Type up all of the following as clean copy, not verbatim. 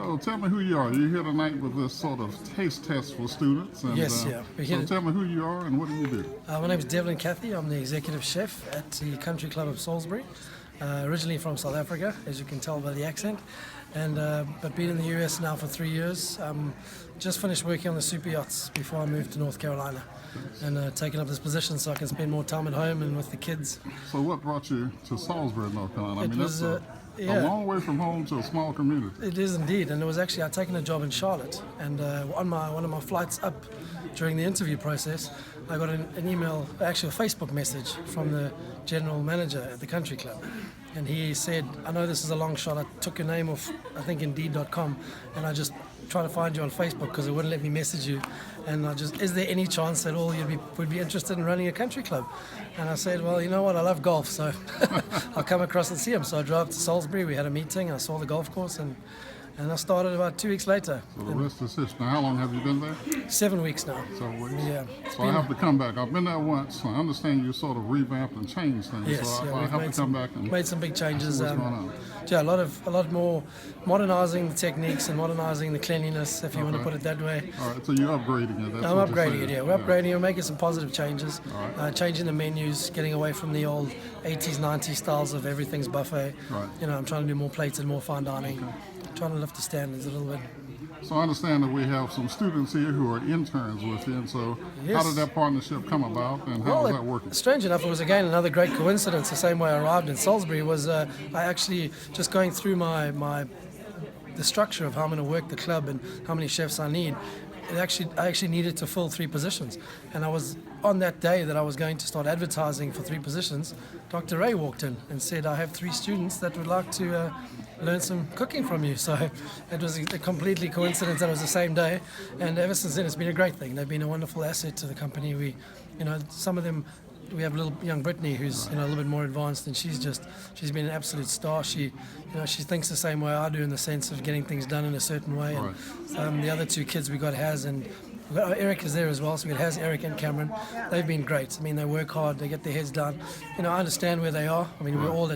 So tell me who you are. You're here tonight with this sort of taste test for students. And, Yes, yeah. So tell me who you are and what do you do? My name is Delvin Cathey. I'm the executive chef at the Country Club of Salisbury. Originally from South Africa, as you can tell by the accent, and but been in the US now for 3 years. Just finished working on the super yachts before I moved to North Carolina, and taken up this position so I can spend more time at home and with the kids. So what brought you to Salisbury, North Carolina? It was, that's a long way from home to a small community. It is indeed, and it was actually I'd taken a job in Charlotte, and on one of my flights up during the interview process, I got an email, actually a Facebook message from the general manager at the country club, and he said, "I know this is a long shot. I took your name off, I think, Indeed.com, and I just tried to find you on Facebook because it wouldn't let me message you. And is there any chance at all would be interested in running a country club?" And I said, "Well, you know what? I love golf, so I'll come across and see him." So I drove to Salisbury. We had a meeting. I saw the golf course, and I started about 2 weeks later. So the rest is history. Now, how long have you been there? 7 weeks now. 7 weeks? Yeah. So I have to come back. I've been there once. I understand you sort of revamped and changed things. Yes, so yeah, I we've have to come back and made some big changes. see what's going on. Yeah, a lot more modernising the techniques and modernising the cleanliness, if you want to put it that way. All right, so you're upgrading it. That's I'm what you're upgrading saying. it, yeah. We're upgrading it, we're making some positive changes, Right. changing the menus, getting away from the old 80s, 90s styles of everything's buffet. Right. You know, I'm trying to do more plates and more fine dining, trying to lift the standards a little bit. So I understand that we have some students here who are interns with you, and so how Yes. did that partnership come about, and how is that working? Strange enough, it was again another great coincidence. The same way I arrived in Salisbury was I actually just going through the structure of how I'm going to work the club and how many chefs I need. I actually needed to fill 3 positions, and I was on that day that I was going to start advertising for 3 positions. Dr. Ray walked in and said, "I have 3 students that would like to learn some cooking from you." So it was a completely coincidence that it was the same day, and ever since then it's been a great thing. They've been a wonderful asset to the company. Some of them. We have little young Brittany who's a little bit more advanced, and she's been an absolute star. She thinks the same way I do in the sense of getting things done in a certain way. Right. And the other 2 kids we got Eric is there as well, so we got Eric and Cameron. They've been great. I mean, they work hard, they get their heads down. I understand where they are. I mean, we're all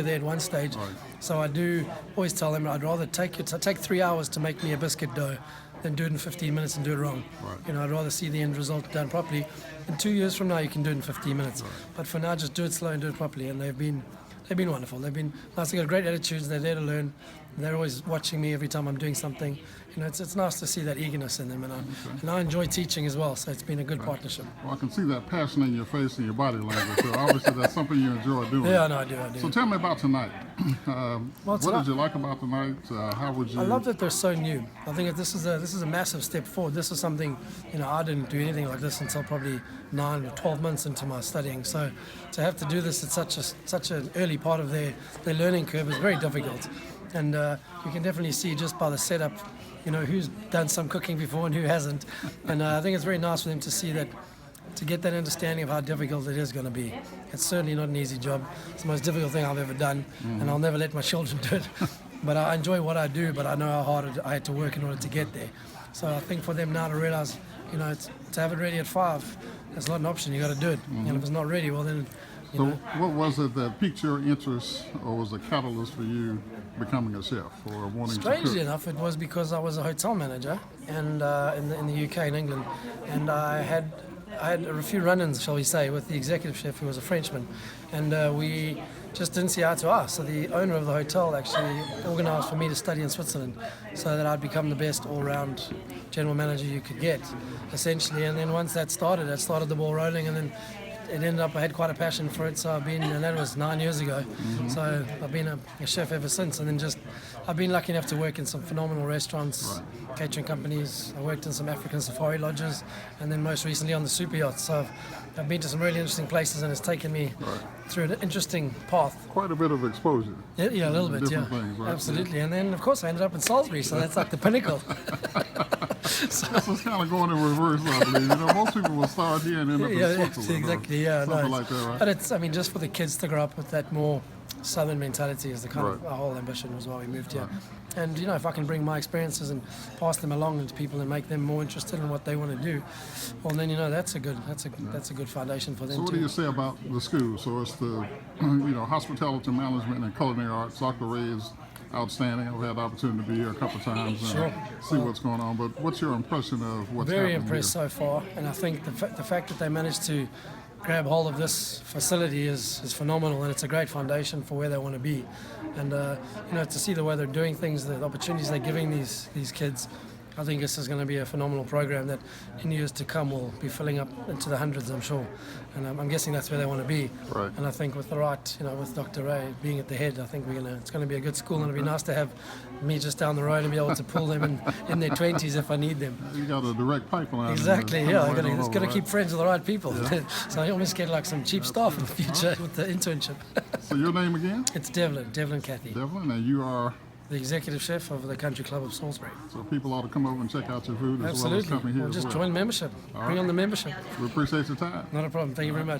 there at one stage. Right. So I do always tell them I'd rather take 3 hours to make me a biscuit dough than do it in 15 minutes and do it wrong. Right. I'd rather see the end result done properly. And 2 years from now, you can do it in 15 minutes. Right. But for now, just do it slow and do it properly. And they've been wonderful. They've got great attitudes. They're there to learn. They're always watching me every time I'm doing something. It's nice to see that eagerness in them, and I enjoy teaching as well. So it's been a good partnership. Well, I can see that passion in your face and your body language. So obviously that's something you enjoy doing. Yeah, no, I do. So tell me about tonight. What tonight- did you like about tonight? How would you? I love that they're so new. I think that this is a massive step forward. This is something, I didn't do anything like this until probably 9 or 12 months into my studying. So to have to do this at such an early part of their learning curve is very difficult. And you can definitely see just by the setup, who's done some cooking before and who hasn't. And I think it's very nice for them to see that, to get that understanding of how difficult it is going to be. It's certainly not an easy job. It's the most difficult thing I've ever done, and I'll never let my children do it. But I enjoy what I do, but I know how hard I had to work in order to get there. So I think for them now to realize, to have it ready at 5, that's not an option. You got to do it. And if it's not ready, well then. So what was it that piqued your interest, or was a catalyst for you becoming a chef or wanting to cook? Strangely enough, it was because I was a hotel manager and in the UK, in England, and I had a few run-ins, shall we say, with the executive chef, who was a Frenchman, and we just didn't see eye to eye. So the owner of the hotel actually organised for me to study in Switzerland, so that I'd become the best all-round general manager you could get, essentially. And then once that started the ball rolling, and then it ended up I had quite a passion for it, so and that was 9 years ago. So I've been a chef ever since, and then I've been lucky enough to work in some phenomenal restaurants, catering companies. I worked in some African safari lodges, and then most recently on the super yachts. So I've been to some really interesting places, and it's taken me through an interesting path. Quite a bit of exposure. Yeah, a little bit, Different things, right? Absolutely. And then, of course, I ended up in Salisbury, so that's like the pinnacle. This is kind of going in reverse, I believe. Most people will start here and end up in Switzerland. Exactly. Yeah, something like that, right? But it's, just for the kids to grow up with that more southern mentality is the kind of our whole ambition, was why we moved here. And if I can bring my experiences and pass them along to people and make them more interested in what they want to do, well then that's a good foundation for them. So what do you say about the school? So it's the hospitality management and culinary arts. Dr. Ray is outstanding. I've had the opportunity to be here a couple of times and Sure. see what's going on. But what's your impression of what's Very happening impressed here? so far, and I think the fact that they managed to grab hold of this facility is phenomenal, and it's a great foundation for where they want to be. And to see the way they're doing things, the opportunities they're giving these kids, I think this is going to be a phenomenal program that in years to come will be filling up into the hundreds, I'm sure. And I'm guessing that's where they want to be. Right. And I think with the right, with Dr. Ray being at the head, I think it's going to be a good school, and it'll be nice to have me just down the road and be able to pull them in their 20s if I need them. You got a direct pipeline. Exactly, and yeah. right on It's got to over, keep right? friends with the right people. So I almost get like some cheap staff in the future with the internship. So your name again? It's Delvin Cathey, Devlin, and you are. the executive chef of the Country Club of Salisbury. So people ought to come over and check out your food as well as Absolutely. coming here Or as just well. join membership. Bring on the membership. We appreciate your time. Not a problem. Thank you very much.